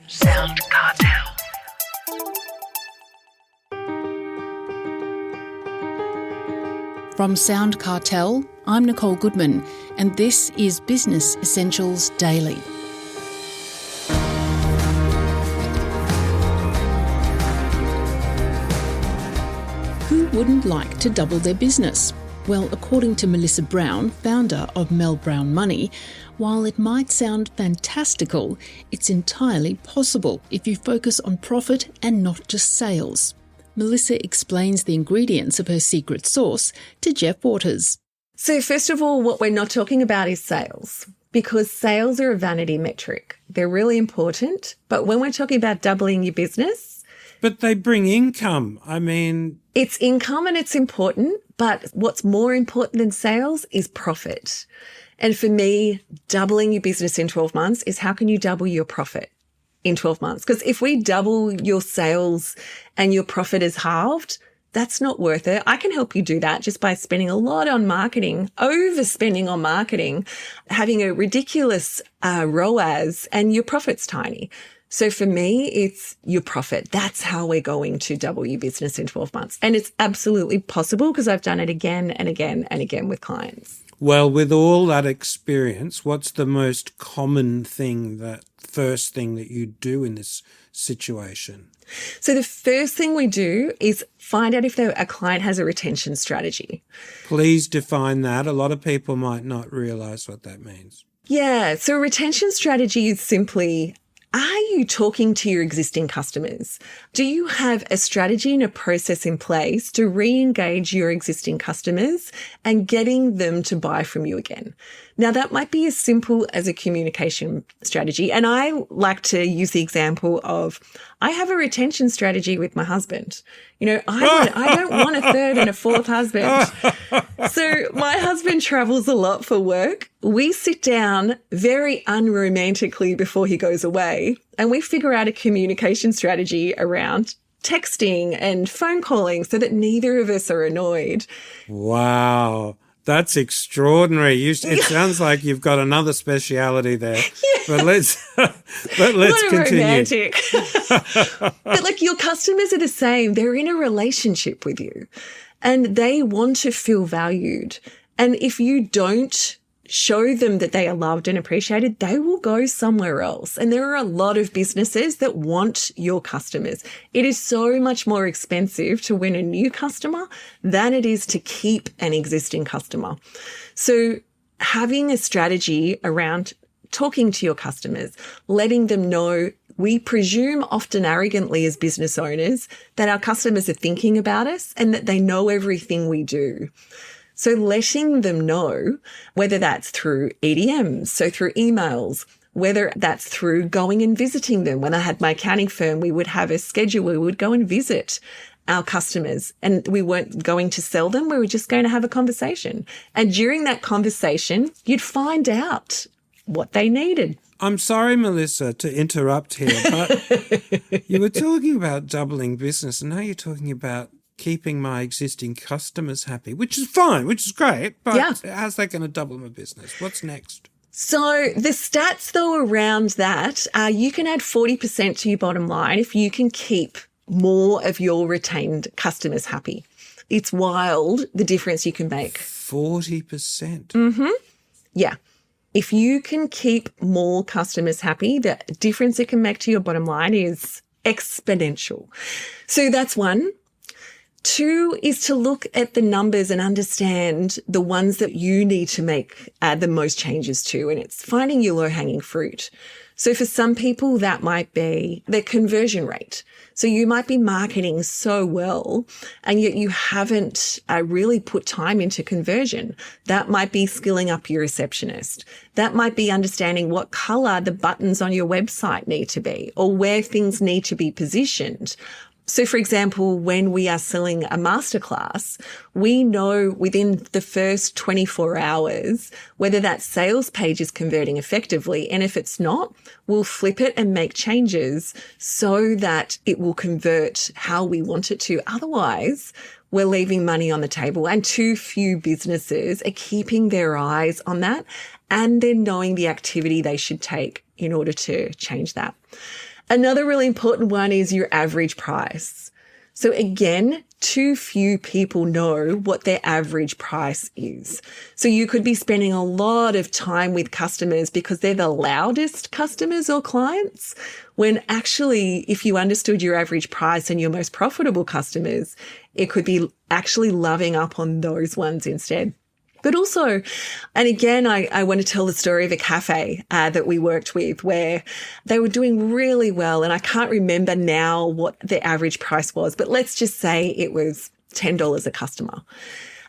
SoundCartel. From SoundCartel, I'm Nicole Goodman, and this is Business Essentials Daily. Who wouldn't like to double their business? Well, according to Melissa Browne, founder of Mel Browne Money, while it might sound fantastical, it's entirely possible if you focus on profit and not just sales. Melissa explains the ingredients of her secret sauce to Jeff Waters. So first of all, what we're not talking about is sales, because sales are a vanity metric. They're really important, but when we're talking about doubling your business... But they bring income. It's income and it's important, but what's more important than sales is profit. And for me, doubling your business in 12 months is how can you double your profit in 12 months? Because if we double your sales and your profit is halved, that's not worth it. I can help you do that just by spending a lot on marketing, overspending on marketing, having a ridiculous ROAS, and your profit's tiny. So for me, it's your profit. That's how we're going to double your business in 12 months. And it's absolutely possible because I've done it again and again and again with clients. Well, with all that experience, what's the most common thing, first thing that you do in this situation? So the first thing we do is find out if a client has a retention strategy. Please define that. A lot of people might not realise what that means. Yeah. So a retention strategy is simply, are you talking to your existing customers? Do you have a strategy and a process in place to re-engage your existing customers and getting them to buy from you again? Now, that might be as simple as a communication strategy. And I like to use the example of, I have a retention strategy with my husband. I don't want a third and a fourth husband. So my husband travels a lot for work. We sit down very unromantically before he goes away and we figure out a communication strategy around texting and phone calling so that neither of us are annoyed. Wow. That's extraordinary. It sounds like you've got another speciality there. Yeah. But let's continue. Romantic. But your customers are the same. They're in a relationship with you and they want to feel valued. And if you don't show them that they are loved and appreciated, they will go somewhere else. And there are a lot of businesses that want your customers. It is so much more expensive to win a new customer than it is to keep an existing customer. So having a strategy around talking to your customers, letting them know, we presume often arrogantly as business owners that our customers are thinking about us and that they know everything we do. So letting them know, whether that's through EDMs, so through emails, whether that's through going and visiting them. When I had my accounting firm, we would have a schedule where we would go and visit our customers and we weren't going to sell them. We were just going to have a conversation. And during that conversation, you'd find out what they needed. I'm sorry, Melissa, to interrupt here, but you were talking about doubling business and now you're talking about keeping my existing customers happy, which is fine, which is great, but how's that going to double my business? What's next? So the stats, though, around that, you can add 40% to your bottom line if you can keep more of your retained customers happy. It's wild, the difference you can make. 40%? Mm-hmm. Yeah. If you can keep more customers happy, the difference it can make to your bottom line is exponential. So that's one. Two is to look at the numbers and understand the ones that you need to make the most changes to, and it's finding your low-hanging fruit. So for some people, that might be their conversion rate. So you might be marketing so well, and yet you haven't really put time into conversion. That might be skilling up your receptionist. That might be understanding what color the buttons on your website need to be or where things need to be positioned. So, for example, when we are selling a masterclass, we know within the first 24 hours whether that sales page is converting effectively. And if it's not, we'll flip it and make changes so that it will convert how we want it to. Otherwise, we're leaving money on the table, and too few businesses are keeping their eyes on that and then knowing the activity they should take in order to change that. Another really important one is your average price. So again, too few people know what their average price is. So you could be spending a lot of time with customers because they're the loudest customers or clients, when actually, if you understood your average price and your most profitable customers, it could be actually loving up on those ones instead. But also, and again, I want to tell the story of a cafe that we worked with where they were doing really well. And I can't remember now what their average price was, but let's just say it was $10 a customer.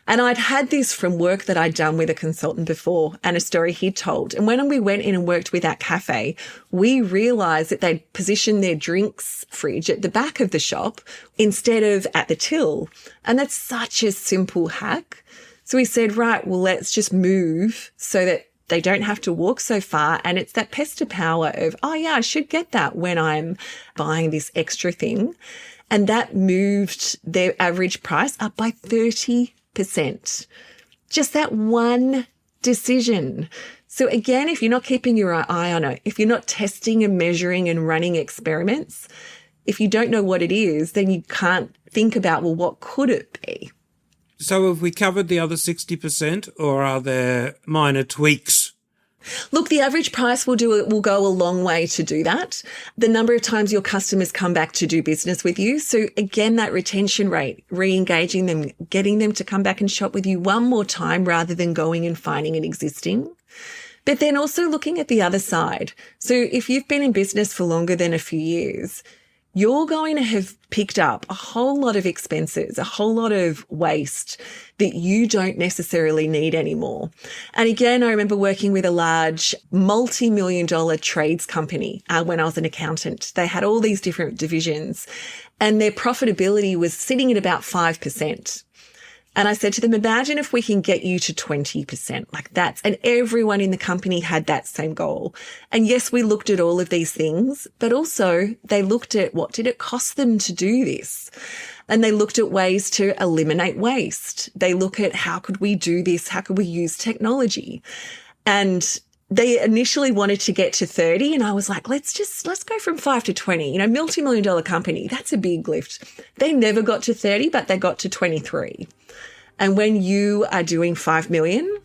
And I'd had this from work that I'd done with a consultant before and a story he'd told. And when we went in and worked with that cafe, we realized that they'd positioned their drinks fridge at the back of the shop instead of at the till. And that's such a simple hack. So we said, right, well, let's just move so that they don't have to walk so far. And it's that pester power of, oh yeah, I should get that when I'm buying this extra thing. And that moved their average price up by 30%. Just that one decision. So again, if you're not keeping your eye on it, if you're not testing and measuring and running experiments, if you don't know what it is, then you can't think about, well, what could it be? So have we covered the other 60%, or are there minor tweaks? Look, the average price will go a long way to do that. The number of times your customers come back to do business with you. So again, that retention rate, re-engaging them, getting them to come back and shop with you one more time rather than going and finding an existing. But then also looking at the other side. So if you've been in business for longer than a few years, you're going to have picked up a whole lot of expenses, a whole lot of waste that you don't necessarily need anymore. And again, I remember working with a large multi-million-dollar trades company when I was an accountant. They had all these different divisions and their profitability was sitting at about 5%. And I said to them, imagine if we can get you to 20%, like that's, and everyone in the company had that same goal. And yes, we looked at all of these things, but also they looked at what did it cost them to do this? And they looked at ways to eliminate waste. They look at how could we do this? How could we use technology? And they initially wanted to get to 30. And I was like, let's go from 5 to 20, multi-million-dollar company. That's a big lift. They never got to 30, but they got to 23. And when you are doing 5 million,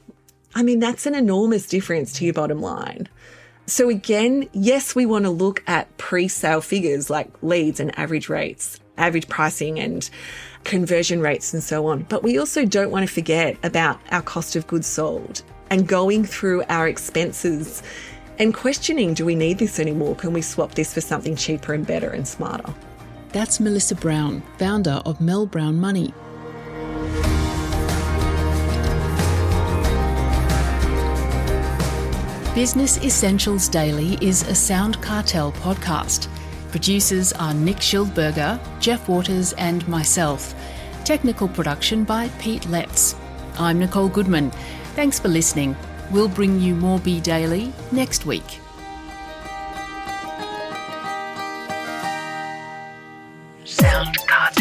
that's an enormous difference to your bottom line. So again, yes, we want to look at pre-sale figures like leads and average rates, average pricing and conversion rates and so on. But we also don't want to forget about our cost of goods sold and going through our expenses and questioning, do we need this anymore? Can we swap this for something cheaper and better and smarter? That's Melissa Browne, founder of Mel Browne Money. Business Essentials Daily is a SoundCartel podcast. Producers are Nick Schildberger, Jeff Waters and myself. Technical production by Pete Letts. I'm Nicole Goodman. Thanks for listening. We'll bring you more Be Daily next week. SoundCartel.